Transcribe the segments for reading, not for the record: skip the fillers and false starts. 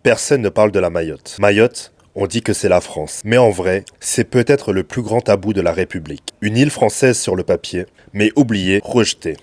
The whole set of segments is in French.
personne ne parle de la Mayotte. Mayotte, on dit que c'est la France. Mais en vrai, c'est peut-être le plus grand tabou de la République. Une île française sur le papier, mais oubliée, rejetée.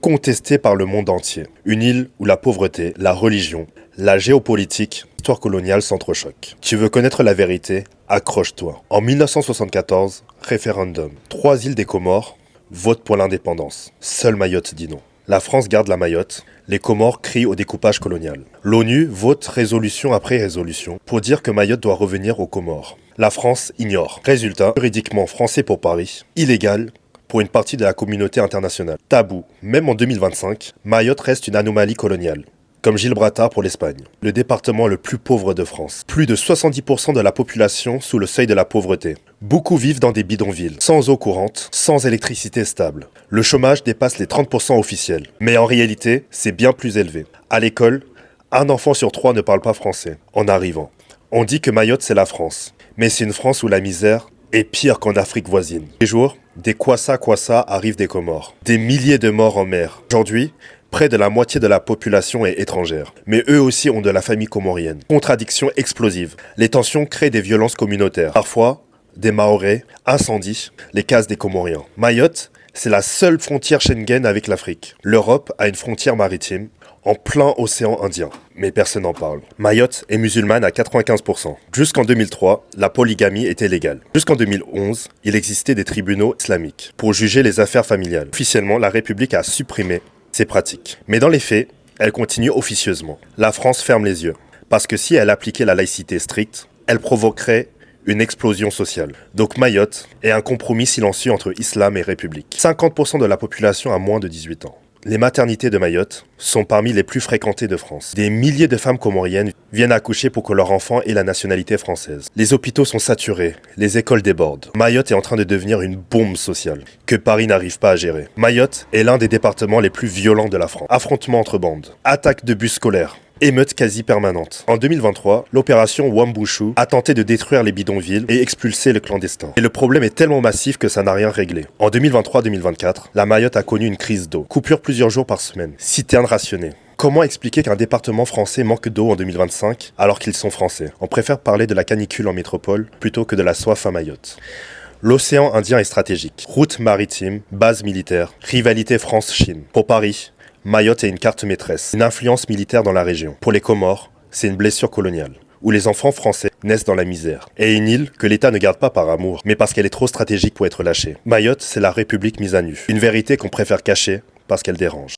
Contestée par le monde entier. Une île où la pauvreté, la religion, la géopolitique, l'histoire coloniale s'entrechoquent. Tu veux connaître la vérité? Accroche-toi. En 1974, référendum. 3 îles des Comores votent pour l'indépendance. Seule Mayotte dit non. La France garde la Mayotte. Les Comores crient au découpage colonial. L'ONU vote résolution après résolution pour dire que Mayotte doit revenir aux Comores. La France ignore. Résultat, juridiquement français pour Paris, illégal pour une partie de la communauté internationale. Tabou, même en 2025, Mayotte reste une anomalie coloniale. Comme Gibraltar pour l'Espagne, le département le plus pauvre de France. Plus de 70% de la population sous le seuil de la pauvreté. Beaucoup vivent dans des bidonvilles, sans eau courante, sans électricité stable. Le chômage dépasse les 30% officiels. Mais en réalité, c'est bien plus élevé. À l'école, un enfant sur 3 ne parle pas français en arrivant. On dit que Mayotte, c'est la France. Mais c'est une France où la misère est pire qu'en Afrique voisine. Les jours, des Kwassa arrivent des Comores. Des milliers de morts en mer. Aujourd'hui, près de la moitié de la population est étrangère. Mais eux aussi ont de la famille comorienne. Contradiction explosive. Les tensions créent des violences communautaires. Parfois, des Mahorais, incendies, les cases des Comoriens. Mayotte, c'est la seule frontière Schengen avec l'Afrique. L'Europe a une frontière maritime en plein océan Indien. Mais personne n'en parle. Mayotte est musulmane à 95%. Jusqu'en 2003, la polygamie était légale. Jusqu'en 2011, il existait des tribunaux islamiques pour juger les affaires familiales. Officiellement, la République a supprimé ces pratiques. Mais dans les faits, elle continue officieusement. La France ferme les yeux. Parce que si elle appliquait la laïcité stricte, elle provoquerait une explosion sociale. Donc Mayotte est un compromis silencieux entre islam et république. 50% de la population a moins de 18 ans. Les maternités de Mayotte sont parmi les plus fréquentées de France. Des milliers de femmes comoriennes viennent accoucher pour que leur enfant ait la nationalité française. Les hôpitaux sont saturés, les écoles débordent. Mayotte est en train de devenir une bombe sociale que Paris n'arrive pas à gérer. Mayotte est l'un des départements les plus violents de la France. Affrontements entre bandes, attaques de bus scolaires, émeutes quasi permanentes. En 2023, l'opération Wambushu a tenté de détruire les bidonvilles et expulser les clandestins. Et le problème est tellement massif que ça n'a rien réglé. En 2023-2024, la Mayotte a connu une crise d'eau. Coupure plusieurs jours par semaine. Citernes rationnées. Comment expliquer qu'un département français manque d'eau en 2025 alors qu'ils sont français? On préfère parler de la canicule en métropole plutôt que de la soif à Mayotte. L'océan Indien est stratégique. Route maritime, base militaire, rivalité France-Chine. Pour Paris, Mayotte est une carte maîtresse, une influence militaire dans la région. Pour les Comores, c'est une blessure coloniale, où les enfants français naissent dans la misère. Et une île que l'État ne garde pas par amour, mais parce qu'elle est trop stratégique pour être lâchée. Mayotte, c'est la République mise à nu. Une vérité qu'on préfère cacher parce qu'elle dérange.